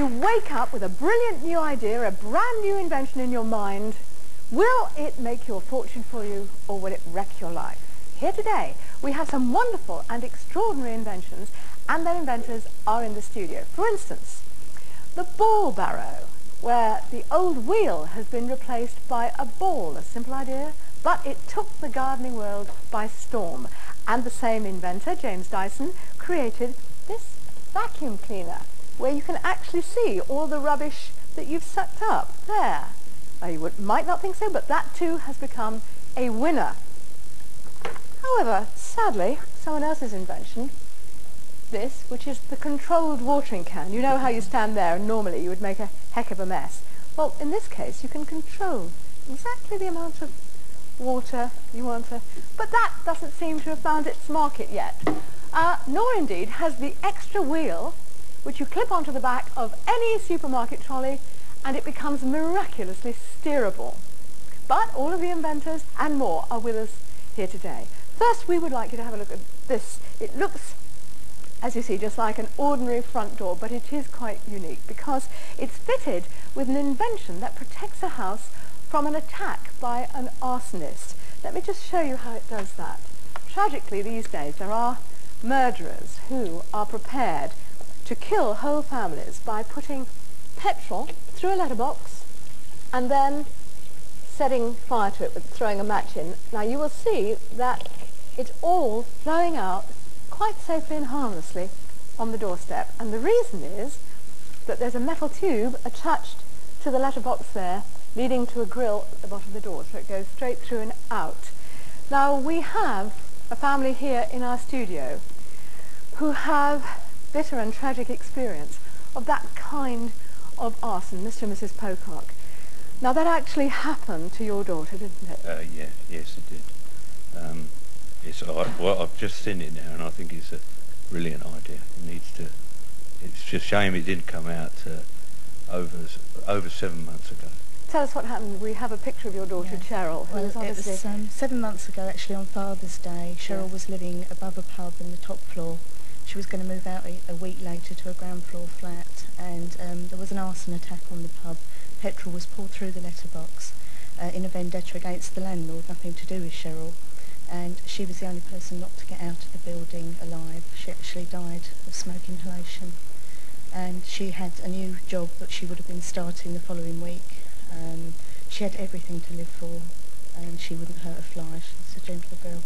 you wake up with a brilliant new idea, a brand new invention in your mind, will it make your fortune for you or will it wreck your life? Here today we have some wonderful and extraordinary inventions, and their inventors are in the studio. For instance, the ball barrow, where the old wheel has been replaced by a ball. A simple idea, but it took the gardening world by storm. And the same inventor, James Dyson, created this vacuum cleaner, where you can actually see all the rubbish that you've sucked up there. Now, you might not think so, but that too has become a winner. However, sadly, someone else's invention, this, which is the controlled watering can. You know how you stand there and normally you would make a heck of a mess. Well, in this case, you can control exactly the amount of water you want to, but that doesn't seem to have found its market yet. Nor indeed has the extra wheel, which you clip onto the back of any supermarket trolley, and it becomes miraculously steerable. But all of the inventors and more are with us here today. First, we would like you to have a look at this. It looks, as you see, just like an ordinary front door, but it is quite unique because it's fitted with an invention that protects a house from an attack by an arsonist. Let me just show you how it does that. Tragically, these days, there are murderers who are prepared to kill whole families by putting petrol through a letterbox and then setting fire to it with throwing a match in. Now, you will see that it's all flowing out quite safely and harmlessly on the doorstep. And the reason is that there's a metal tube attached to the letterbox there, leading to a grill at the bottom of the door, so it goes straight through and out. Now, we have a family here in our studio who have bitter and tragic experience of that kind of arson, Mr. and Mrs. Pocock. Now, that actually happened to your daughter, didn't it? Yes, it did. Well, I've just seen it now, and I think it's a brilliant idea. It needs to. It's just a shame it didn't come out over 7 months ago. Tell us what happened. We have a picture of your daughter, Cheryl, who was obviously... It was 7 months ago, actually, on Father's Day. Cheryl was living above a pub in the top floor. She was going to move out a week later to a ground floor flat, and there was an arson attack on the pub. Petrol was poured through the letterbox in a vendetta against the landlord, nothing to do with Cheryl. And she was the only person not to get out of the building alive. She actually died of smoke inhalation. And she had a new job that she would have been starting the following week. She had everything to live for, and she wouldn't hurt a fly. She's a gentle girl.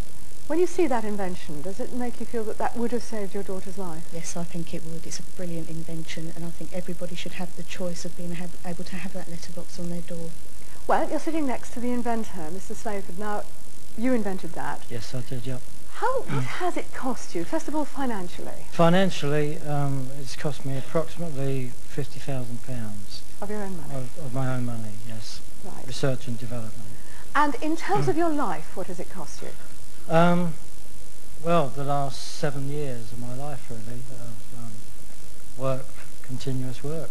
When you see that invention, does it make you feel that that would have saved your daughter's life? Yes, I think it would. It's a brilliant invention, and I think everybody should have the choice of being able to have that letterbox on their door. Well, you're sitting next to the inventor, Mr. Slayford. Now, you invented that. Yes, I did, yep. What has it cost you, first of all, financially? Financially, it's cost me approximately £50,000. Of your own money? Of my own money, yes. Right. Research and development. And in terms of your life, what has it cost you? Well, the last 7 years of my life, really, work, continuous work.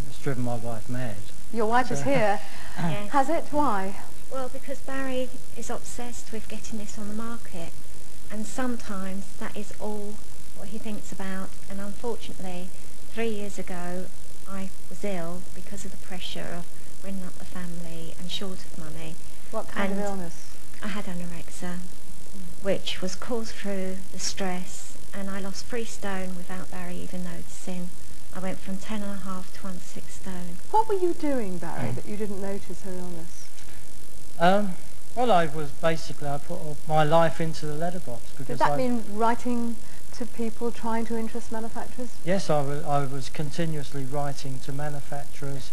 It's driven my wife mad. Your wife is here. Yes. Has it? Why? Well, because Barry is obsessed with getting this on the market, and sometimes that is all what he thinks about. And unfortunately, 3 years ago, I was ill because of the pressure of bringing up the family and short of money. What kind of illness? I had anorexia, which was caused through the stress, and I lost 3 stone without Barry even noticing. I went from 10.5 to under 6 stone. What were you doing, Barry, that you didn't notice her illness? Well, I put all my life into the letterbox. Did that mean writing to people, trying to interest manufacturers? Yes, I was continuously writing to manufacturers,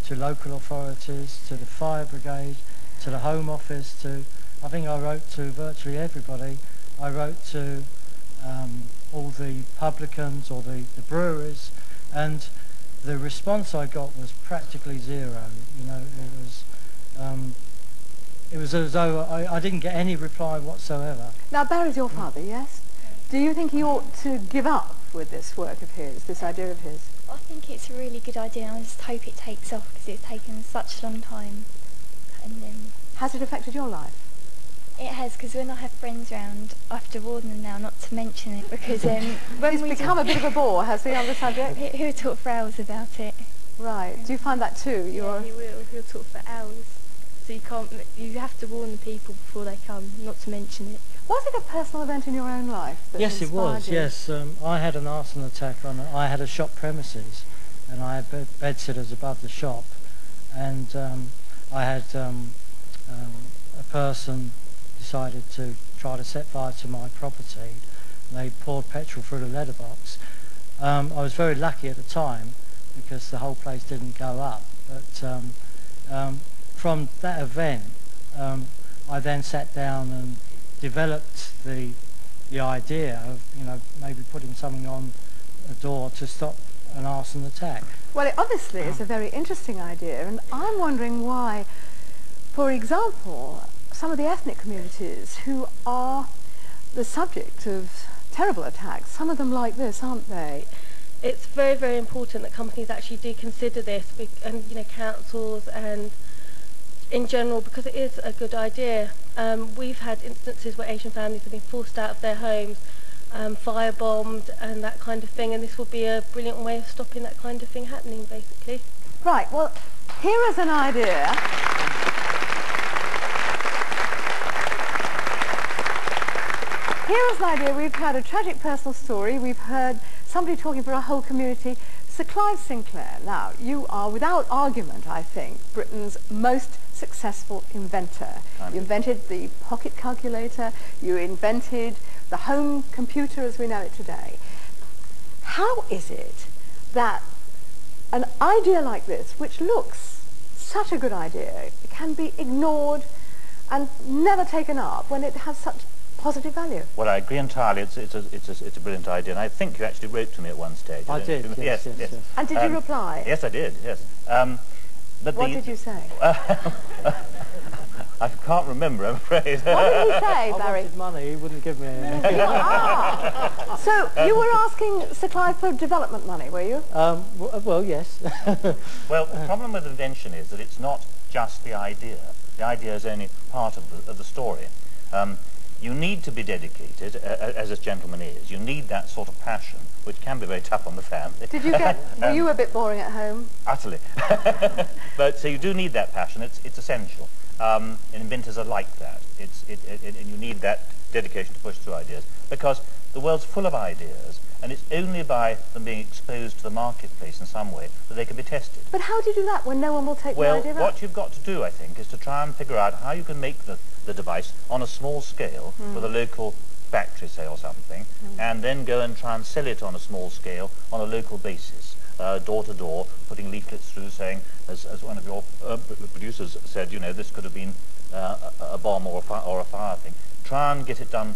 to local authorities, to the fire brigade, to the Home Office, I think I wrote to virtually everybody. I wrote to all the publicans or the breweries, and the response I got was practically zero. You know, it was as though I didn't get any reply whatsoever. Now, Barry's your father, yes? Do you think he ought to give up with this work of his, this idea of his? I think it's a really good idea, and I just hope it takes off because it's taken such a long time. And has it affected your life? It has, because when I have friends round, I have to warn them now not to mention it, because when He's we become a bit of a bore, has he, on the subject? he'll talk for hours about it. Right. Do you find that too? Yeah, he will. He'll talk for hours. So you have to warn the people before they come, not to mention it. Was it a personal event in your own life that Yes, it inspired was. you? Yes, I had an arson attack I had a shop premises, and I had bedsitters above the shop, and I had a person decided to try to set fire to my property. They poured petrol through the letterbox. I was very lucky at the time because the whole place didn't go up. But from that event, I then sat down and developed the idea of maybe putting something on a door to stop an arson attack. Well, it obviously is a very interesting idea, and I'm wondering why, for example, some of the ethnic communities who are the subject of terrible attacks, some of them like this, aren't they? It's very, very important that companies actually do consider this, and councils and in general, because it is a good idea. We've had instances where Asian families have been forced out of their homes, firebombed and that kind of thing, and this will be a brilliant way of stopping that kind of thing happening, basically. Right, well, here is an idea. Here is an idea. We've had a tragic personal story. We've heard somebody talking for a whole community. Sir Clive Sinclair. Now, you are, without argument, I think, Britain's most successful inventor. You invented the pocket calculator. You invented the home computer as we know it today. How is it that an idea like this, which looks such a good idea, can be ignored and never taken up when it has such positive value? Well, I agree entirely. It's a brilliant idea, and I think you actually wrote to me at one stage. I did. Yes. And did you reply? Yes, I did. Yes. But what did you say? I can't remember, I'm afraid. What did he say, I Barry? wanted money. He wouldn't give me any. So you were asking Sir Clive for development money, were you? Well, yes. Well, the problem with invention is that it's not just the idea. The idea is only part of the story. You need to be dedicated, as this gentleman is. You need that sort of passion, which can be very tough on the family. Did you get? Were you a bit boring at home? Utterly. But so you do need that passion. It's essential. And inventors are like that. And you need that dedication to push through ideas, because the world's full of ideas, and it's only by them being exposed to the marketplace in some way that they can be tested. But how do you do that when no one will take the idea up? Well, what you've got to do, I think, is to try and figure out how you can make the device on a small scale with a local factory, say, or something, and then go and try and sell it on a small scale on a local basis, door to door, putting leaflets through saying, as one of your producers said, this could have been a bomb or a fire thing. Try and get it done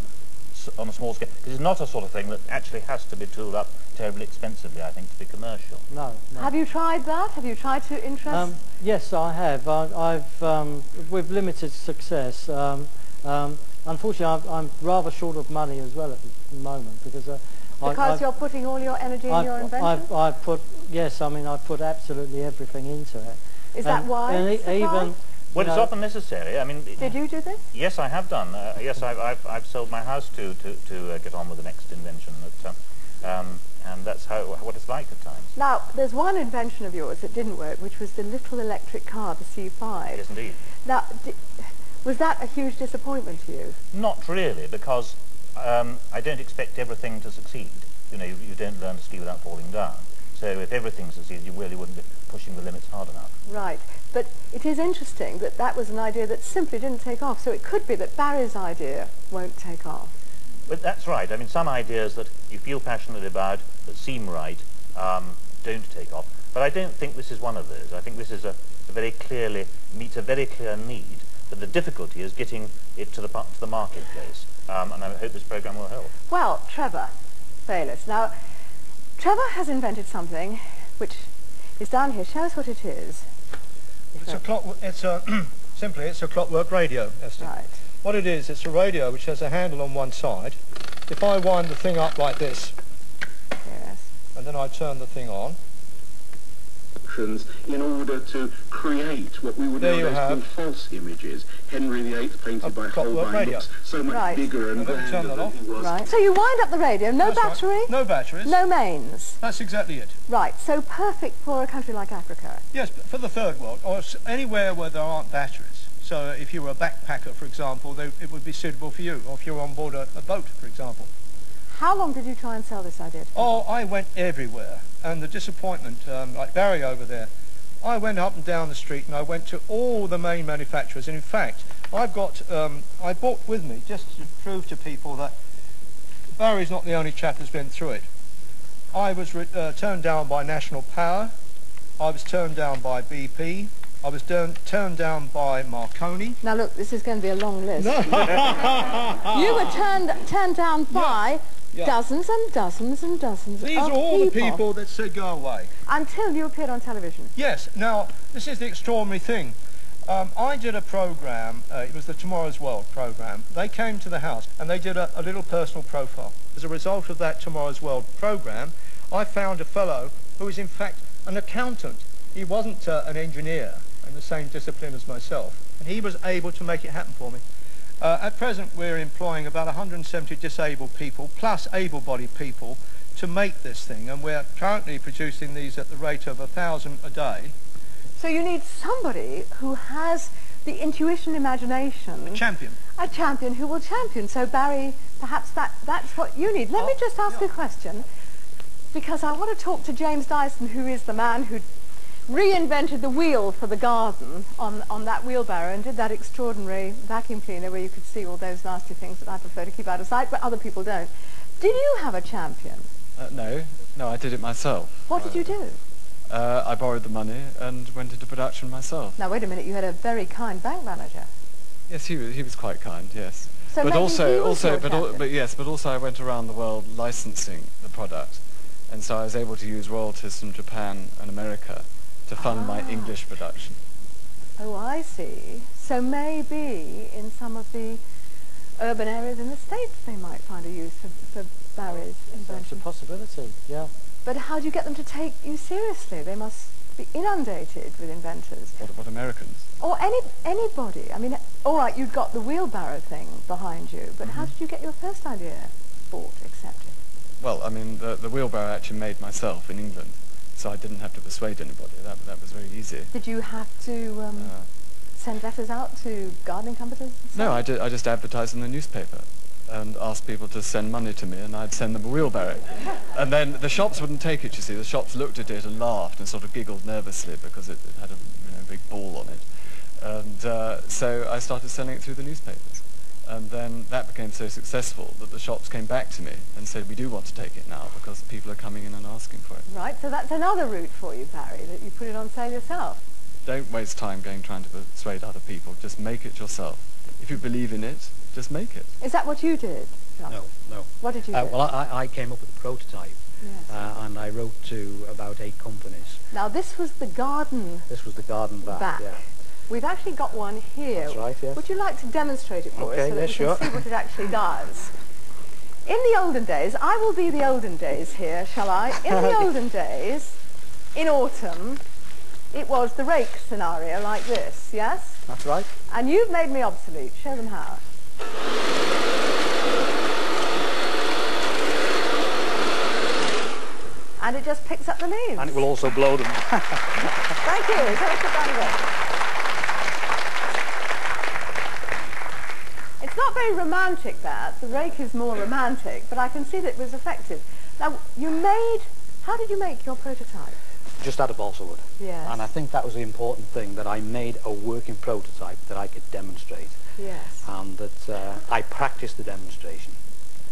on a small scale, because it's not a sort of thing that actually has to be tooled up terribly expensively, I think, to be commercial. No. Have you tried that? Have you tried to interest? Yes, I have. I've with limited success. Unfortunately, I'm rather short of money as well at the moment, because you're putting all your energy in your invention? I've put absolutely everything into it. Is that why? Even well, it's often necessary. I mean, did you do this? Yes, I have done. Yes, I've sold my house to get on with the next invention, and that's what it's like at times. Now, there's one invention of yours that didn't work, which was the little electric car, the C5. Yes, indeed. Now, was that a huge disappointment to you? Not really, because I don't expect everything to succeed. You don't learn to ski without falling down. So if everything succeeds, you really wouldn't be pushing the limits hard enough. Right. But it is interesting that that was an idea that simply didn't take off. So it could be that Barry's idea won't take off. But that's right. I mean, some ideas that you feel passionately about, that seem right, don't take off. But I don't think this is one of those. I think this is meets a very clear need. But the difficulty is getting it to the marketplace. And I hope this programme will help. Well, Trevor Baylis. Now, Trevor has invented something which is down here. Show us what it is. Simply it's a clockwork radio, Esther. Right. What it is, it's a radio which has a handle on one side. If I wind the thing up like this, Yes. and then I turn the thing on, instructions in order to create what we would nowadays call false images. Henry VIII painted by Holbein looks so much bigger and grander than he was. Right. So you wind up the radio, no battery? Right. No batteries. No mains? That's exactly it. Right, so perfect for a country like Africa? Yes, but for the third world, or anywhere where there aren't batteries. So if you were a backpacker, for example, it would be suitable for you, or if you're on board a boat, for example. How long did you try and sell this idea to people? Oh, I went everywhere. And the disappointment, like Barry over there, I went up and down the street and I went to all the main manufacturers. And in fact, I've got, I brought with me, just to prove to people that Barry's not the only chap who's been through it. I was turned down by National Power. I was turned down by BP. I was turned down by Marconi. Now look, this is going to be a long list. You were turned down by dozens and dozens and dozens These are all the people that said go away. Until you appeared on television. Yes. Now, this is the extraordinary thing. I did a program, it was the Tomorrow's World program. They came to the house and they did a little personal profile. As a result of that Tomorrow's World program, I found a fellow who was in fact an accountant. He wasn't an engineer in the same discipline as myself, and he was able to make it happen for me. At present, we're employing about 170 disabled people, plus able-bodied people, to make this thing, and we're currently producing these at the rate of 1,000 a day. So you need somebody who has the intuition, imagination. A champion. A champion who will champion. So Barry, perhaps that's what you need. Let me just ask a question, because I want to talk to James Dyson, who is the man who reinvented the wheel for the garden on that wheelbarrow and did that extraordinary vacuum cleaner where you could see all those nasty things that I prefer to keep out of sight, but other people don't. Did you have a champion? No, I did it myself. What did you do? I borrowed the money and went into production myself. Now wait a minute, you had a very kind bank manager. Yes, he was quite kind. Yes, so but also I went around the world licensing the product, and so I was able to use royalties from Japan and America to fund my English production. Oh, I see. So maybe in some of the urban areas in the States they might find a use for Barry's invention. That's a possibility, yeah. But how do you get them to take you seriously? They must be inundated with inventors. What about Americans? Or anybody. I mean, all right, you'd got the wheelbarrow thing behind you, but how did you get your first idea bought, accepted? Well, I mean, the wheelbarrow I actually made myself in England. So I didn't have to persuade anybody. That was very easy. Did you have to send letters out to gardening companies? No, I just advertised in the newspaper and asked people to send money to me, and I'd send them a wheelbarrow. And then the shops wouldn't take it, you see. The shops looked at it and laughed and sort of giggled nervously because it had a big ball on it. And so I started selling it through the newspapers. And then that became so successful that the shops came back to me and said, we do want to take it now because people are coming in and asking for it. Right, so that's another route for you, Barry, that you put it on sale yourself. Don't waste time trying to persuade other people. Just make it yourself. If you believe in it, just make it. Is that what you did, John? No. What did you do? Well, I came up with a prototype, and I wrote to about 8 companies. Now, this was the garden... This was the garden back. Yeah. We've actually got one here. That's right, yes. Would you like to demonstrate it for us so that we can see what it actually does? In the olden days, I will be the olden days here, shall I? In the olden days, in autumn, it was the rake scenario like this, yes? That's right. And you've made me obsolete. Show them how. And it just picks up the leaves. And it will also blow them. Thank you. Tell us about it. It's not very romantic, that. The rake is more romantic, but I can see that it was effective. Now, how did you make your prototype? Just out of balsa wood. Yes. And I think that was the important thing, that I made a working prototype that I could demonstrate. Yes. And that I practiced the demonstration.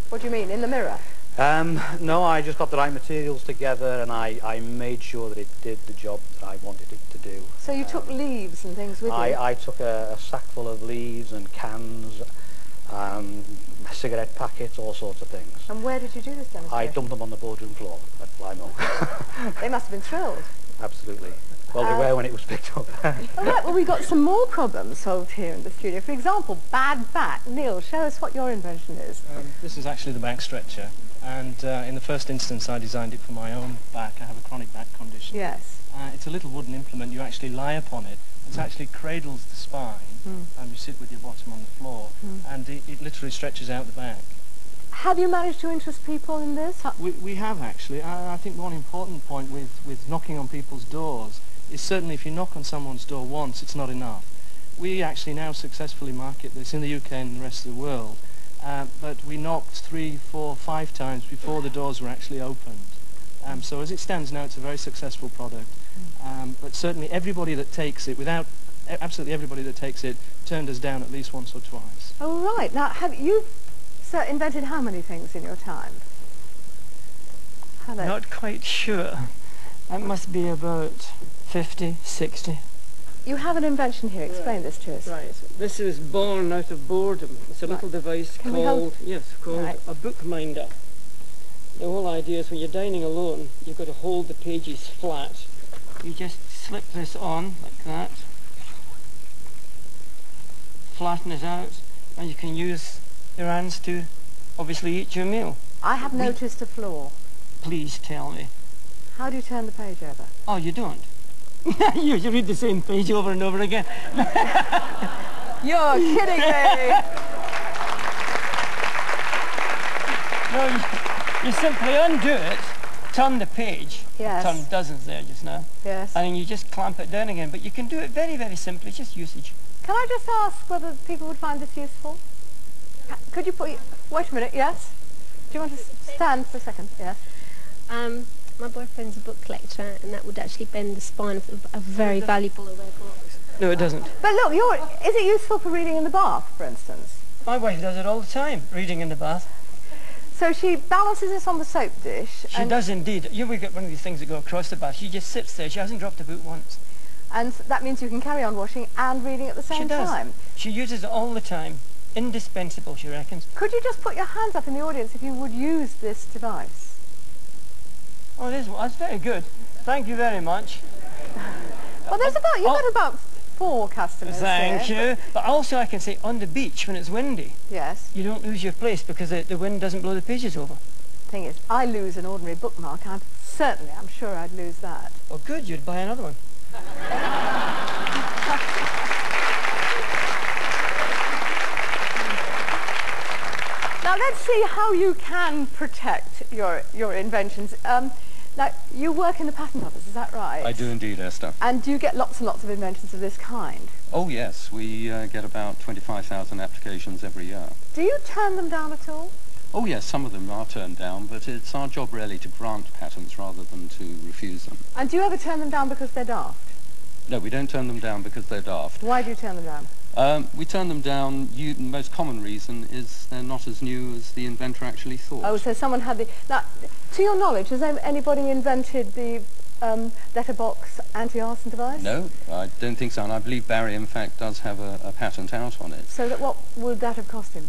What do you mean, in the mirror? No, I just got the right materials together and I made sure that it did the job that I wanted it to do. So you took leaves and things with you? I took a sack full of leaves and cans, cigarette packets, all sorts of things. And where did you do this demonstration? I dumped them on the boardroom floor at Flymo. They must have been thrilled. Absolutely. Well, they were when it was picked up. All right, well, we've got some more problems solved here in the studio. For example, bad back. Neil, show us what your invention is. This is actually the back stretcher. And in the first instance, I designed it for my own back. I have a chronic back condition. Yes. It's a little wooden implement. You actually lie upon it. It actually cradles the spine, and you sit with your bottom on the floor, and it literally stretches out the back. Have you managed to interest people in this? We have actually. I think one important point with knocking on people's doors is certainly if you knock on someone's door once, it's not enough. We actually now successfully market this in the UK and the rest of the world, but we knocked 3, 4, 5 times before the doors were actually opened. So as it stands now, it's a very successful product. But certainly everybody that takes it, absolutely everybody that takes it, turned us down at least once or twice. Oh, right. Now, have you, sir, invented how many things in your time? Not quite sure. That must be about 50, 60. You have an invention here. Explain this to us. Right. This is born out of boredom. It's a little device called a bookminder. The whole idea is when you're dining alone, you've got to hold the pages flat. You just slip this on like that, flatten it out, and you can use your hands to obviously eat your meal. I have noticed a flaw. Please tell me. How do you turn the page over? Oh, you don't? You read the same page over and over again. You're kidding me! No, you simply undo it, turn the page. Yes. I've turned dozens there just now. Yes. And then you just clamp it down again. But you can do it very, very simply, just usage. Can I just ask whether people would find this useful? Could you put... Wait a minute, yes? Do you want to stand for a second? Yes. My boyfriend's a book collector, and that would actually bend the spine of a very valuable array of books. No, it doesn't. But look, is it useful for reading in the bath, for instance? My wife does it all the time, reading in the bath. So she balances this on the soap dish. She does indeed. You will get one of these things that go across the bath. She just sits there. She hasn't dropped a boot once. And that means you can carry on washing and reading at the same time. She uses it all the time. Indispensable, she reckons. Could you just put your hands up in the audience if you would use this device? Oh, that's very good. Thank you very much. Well, you've got about 4 customers. Thank you. But also I can say on the beach when it's windy. Yes. You don't lose your place because the wind doesn't blow the pages over. Thing is, I lose an ordinary bookmark. I'm sure I'd lose that. Oh, good. You'd buy another one. Now let's see how you can protect your inventions. Now, you work in the patent office, is that right? I do indeed, Esther. And do you get lots and lots of inventions of this kind? Oh yes, we get about 25,000 applications every year. Do you turn them down at all? Oh yes, some of them are turned down, but it's our job really to grant patents rather than to refuse them. And do you ever turn them down because they're daft? No, we don't turn them down because they're daft. Why do you turn them down? We turn them down, the most common reason is they're not as new as the inventor actually thought. Oh, so someone had the... Now, to your knowledge, has anybody invented the letterbox anti-arson device? No, I don't think so, and I believe Barry, in fact, does have a patent out on it. So what would that have cost him?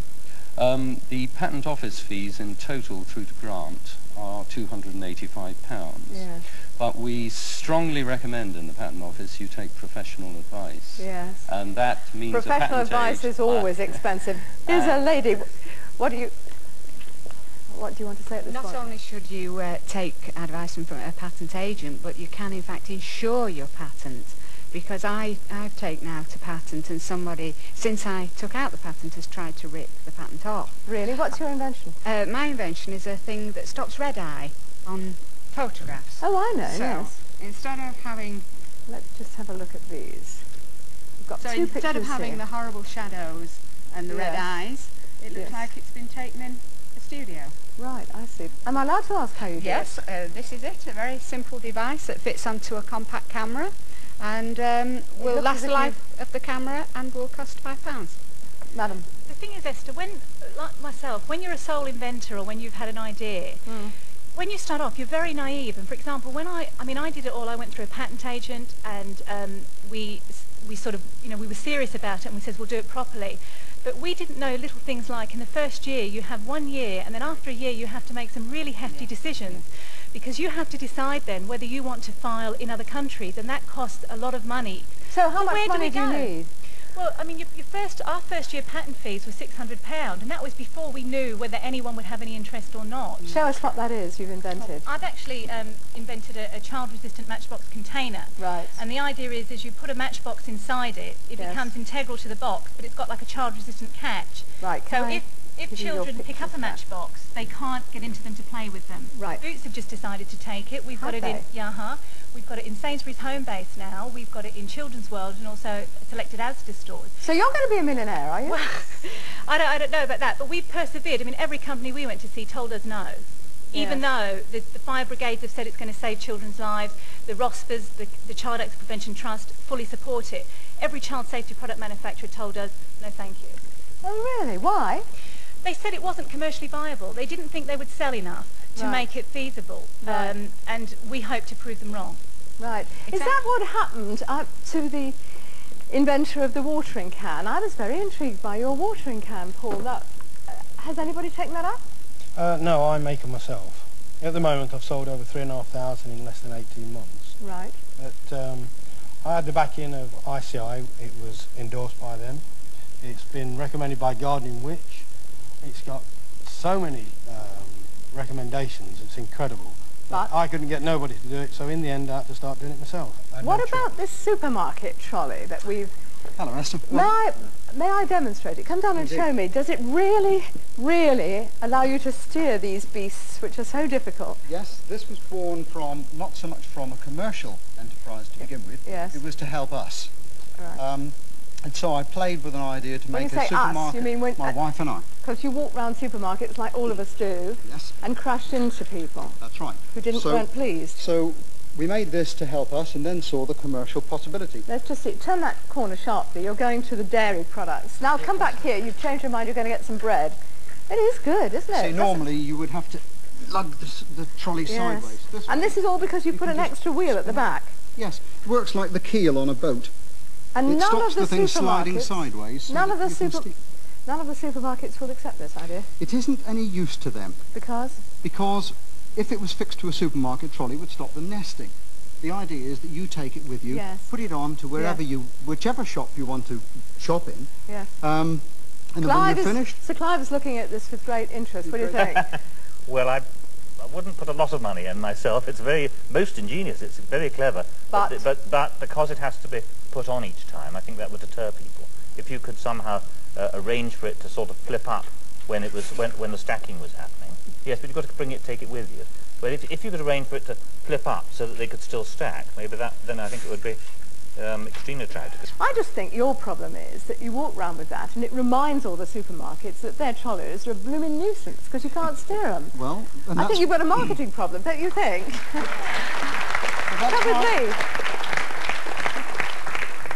The patent office fees in total through to grant are £285. Yes. But we strongly recommend in the patent office you take professional advice. Yes. And that means professional advice is always expensive. Here's a lady. What do you want to say at this point? Not only should you take advice from a patent agent, but you can in fact insure your patent. Because I've taken out a patent and somebody, since I took out the patent, has tried to rip the patent off. Really? What's your invention? My invention is a thing that stops red eye on photographs. Oh, I know, so, yes. Instead of having... Let's just have a look at these. We've got so 2 pictures instead of having here. the horrible shadows and the red eyes, it looks like it's been taken in a studio. Right, I see. Am I allowed to ask how you do it? Yes, this is it. A very simple device that fits onto a compact camera and will last the life of the camera and will cost £5. Madam. The thing is, Esther, like myself, when you're a sole inventor or when you've had an idea, when you start off, you're very naive. And for example, when I did it all. I went through a patent agent, and we sort of, we were serious about it, and we said we'll do it properly. But we didn't know little things like in the first year you have 1 year, and then after a year you have to make some really hefty decisions, because you have to decide then whether you want to file in other countries, and that costs a lot of money. So how much money do you need? Well, I mean, our first year patent fees were £600, and that was before we knew whether anyone would have any interest or not. Show us what that is you've invented. I've actually invented a child-resistant matchbox container. Right. And the idea is you put a matchbox inside it, it becomes integral to the box, but it's got like a child-resistant catch. Right. So if children pick up a matchbox, they can't get into them to play with them. Right. Boots have just decided to take it. We've got it in We've got it in Sainsbury's home base now. We've got it in Children's World and also selected Asda stores. So you're going to be a millionaire, are you? Well, I don't know about that, but we've persevered. I mean, every company we went to see told us no. Even though the fire brigades have said it's going to save children's lives, the ROSPAs, the Child Accident Prevention Trust, fully support it. Every child safety product manufacturer told us, no thank you. Oh really? Why? They said it wasn't commercially viable. They didn't think they would sell enough to make it feasible. Right. And we hope to prove them wrong. Right. Is that what happened to the inventor of the watering can? I was very intrigued by your watering can, Paul. Has anybody taken that up? No, I make them myself. At the moment I've sold over 3,500 in less than 18 months. Right. But I had the backing of ICI. It was endorsed by them. It's been recommended by Gardening Witch. It's got so many recommendations, it's incredible. But I couldn't get nobody to do it, so in the end I had to start doing it myself. What about this supermarket trolley that we've... Hello, Esther. May I demonstrate it? Come down and show me. Does it really, really allow you to steer these beasts, which are so difficult? Yes, this was born from, not so much from a commercial enterprise to begin with. Yes. It was to help us. Right. And so I played with an idea to make a supermarket. Us, you mean my wife and I. Because you walk around supermarkets like all of us do. Yes. And crashed into people. That's right. Who weren't pleased. So we made this to help us and then saw the commercial possibility. Let's just see. Turn that corner sharply. You're going to the dairy products. Now come back here. You've changed your mind. You're going to get some bread. It is good, isn't it? See, normally you would have to lug the trolley sideways. This is all because you put an extra wheel at the back. Yes. It works like the keel on a boat. And it stops the thing sliding sideways. So none of the supermarkets will accept this idea. It isn't any use to them. Because? Because if it was fixed to a supermarket trolley, it would stop them nesting. The idea is that you take it with you, put it on to wherever whichever shop you want to shop in. Yes. And then when you're finished... Sir Clive is looking at this with great interest. What do you think? Well, I wouldn't put a lot of money in myself. It's most ingenious. It's very clever. But because it has to be put on each time, I think that would deter people. If you could somehow arrange for it to sort of flip up when the stacking was happening. Yes, but you've got to take it with you. But if you could arrange for it to flip up so that they could still stack, maybe then I think it would be extremely attractive. I just think your problem is that you walk around with that and it reminds all the supermarkets that their trolleys are a blooming nuisance because you can't steer them. Well, I think you've got a marketing problem, don't you think? Come with me.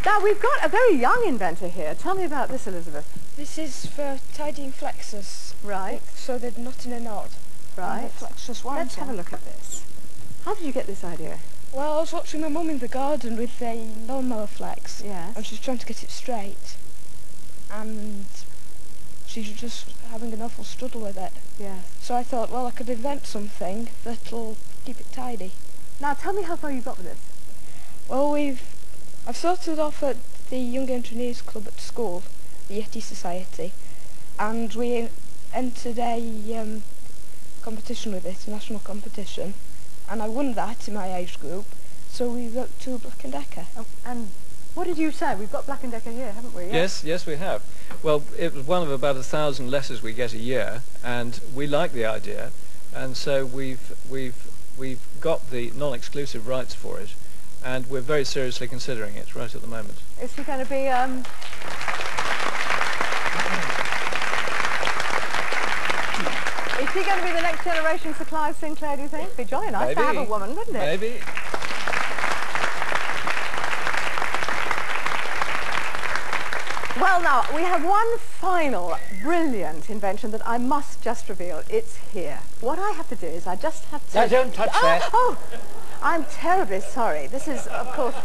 Now, we've got a very young inventor here. Tell me about this, Elizabeth. This is for tidying flexors. Right. So they're not in a knot. Right. Let's have a look at this. How did you get this idea? Well, I was watching my mum in the garden with a lawnmower flex. Yes. And she's trying to get it straight. And she's just having an awful struggle with it. Yes. So I thought, well, I could invent something that'll keep it tidy. Now, tell me how far you got with this. Well, I've started off at the Young Engineers Club at school, the Yeti Society, and we entered a competition with it, a national competition, and I won that in my age group, so we wrote to Black & Decker. Oh, and what did you say? We've got Black & Decker here, haven't we? Yes, we have. Well, it was one of about 1,000 letters we get a year, and we like the idea, and so we've got the non-exclusive rights for it, and we're very seriously considering it right at the moment. Is he going to be... Is he going to be the next generation Sir Clive Sinclair, do you think? It'd be jolly nice to have a woman, wouldn't it? Maybe. Well, now, we have one final brilliant invention that I must just reveal. It's here. What I have to do is I just have to... No, don't touch that. Oh, I'm terribly sorry. This is, of course,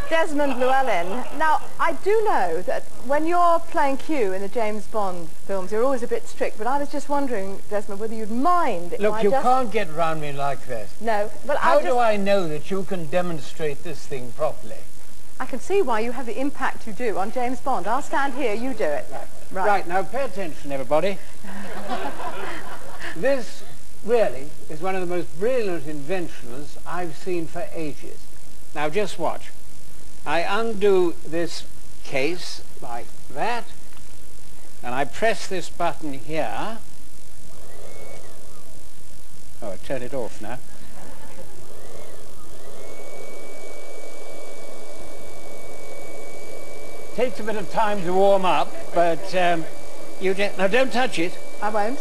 Desmond Llewellyn. Now, I do know that when you're playing Q in the James Bond films, you're always a bit strict, but I was just wondering, Desmond, whether you'd mind... Look, you can't get round me like this. No, but How do I know that you can demonstrate this thing properly? I can see why you have the impact you do on James Bond. I'll stand here, you do it. Right, now pay attention, everybody. This really is one of the most brilliant inventions I've seen for ages. Now just watch. I undo this case like that, and I press this button here. Oh, I turn it off now. Takes a bit of time to warm up, but you just... Now don't touch it. I won't.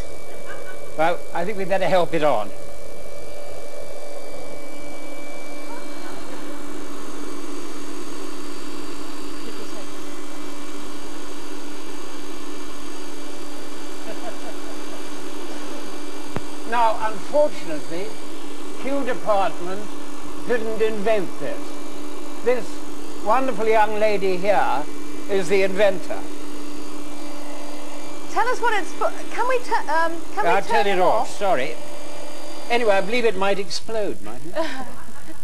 Well, I think we'd better help it on. Now, unfortunately, Kew Department didn't invent this. This wonderful young lady here is the inventor. Tell us what it's for. Can we I'll turn it off? Sorry. Anyway, I believe it might explode, mightn't it?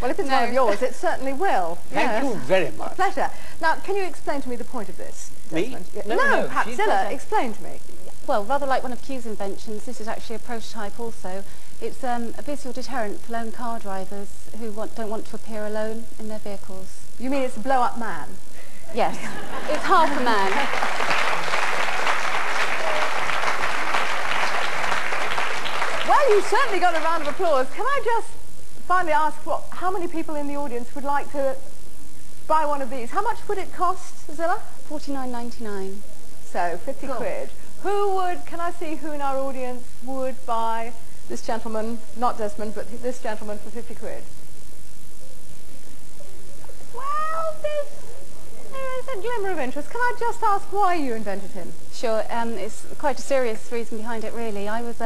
Well, if it's one of yours, it certainly will. Thank you very much. A pleasure. Now, can you explain to me the point of this? Me? No, perhaps Zilla, explain to me. Well, rather like one of Kew's inventions, this is actually a prototype also. It's a visual deterrent for lone car drivers who don't want to appear alone in their vehicles. You mean it's a blow-up man? Yes. It's half a man. Well, you certainly got a round of applause. Can I just finally ask how many people in the audience would like to buy one of these? How much would it cost, Zilla? £49.99. So, 50 quid. Who would, can I see who in our audience would buy this gentleman, not Desmond, but this gentleman for 50 quid? Well, there is a glimmer of interest. Can I just ask why you invented him? Sure. It's quite a serious reason behind it, really. I was,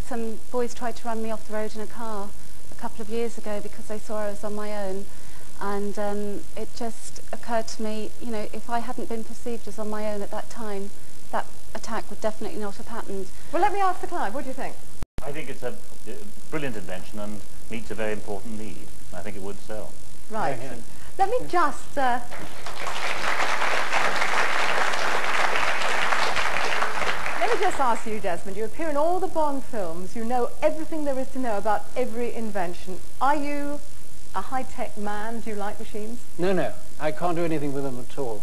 some boys tried to run me off the road in a car a couple of years ago because they saw I was on my own. And it just occurred to me, you know, if I hadn't been perceived as on my own at that time, that attack would definitely not have happened. Well, let me ask Sir Clive, what do you think? I think it's a brilliant invention and meets a very important need. I think it would sell. Right. Yeah. Let me just... Let me just ask you, Desmond, you appear in all the Bond films. You know everything there is to know about every invention. Are you a high-tech man? Do you like machines? No. I can't do anything with them at all.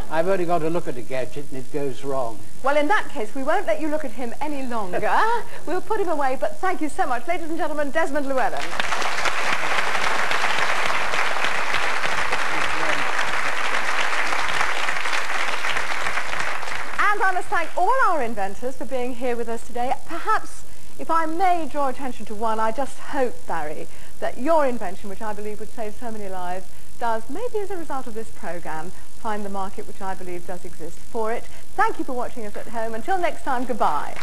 I've only got to look at a gadget and it goes wrong. Well, in that case, we won't let you look at him any longer. We'll put him away, but thank you so much. Ladies and gentlemen, Desmond Llewellyn. And I must thank all our inventors for being here with us today. Perhaps, if I may draw attention to one, I just hope, Barry, that your invention, which I believe would save so many lives, does, maybe as a result of this programme, find the market which I believe does exist for it. Thank you for watching us at home. Until next time, goodbye.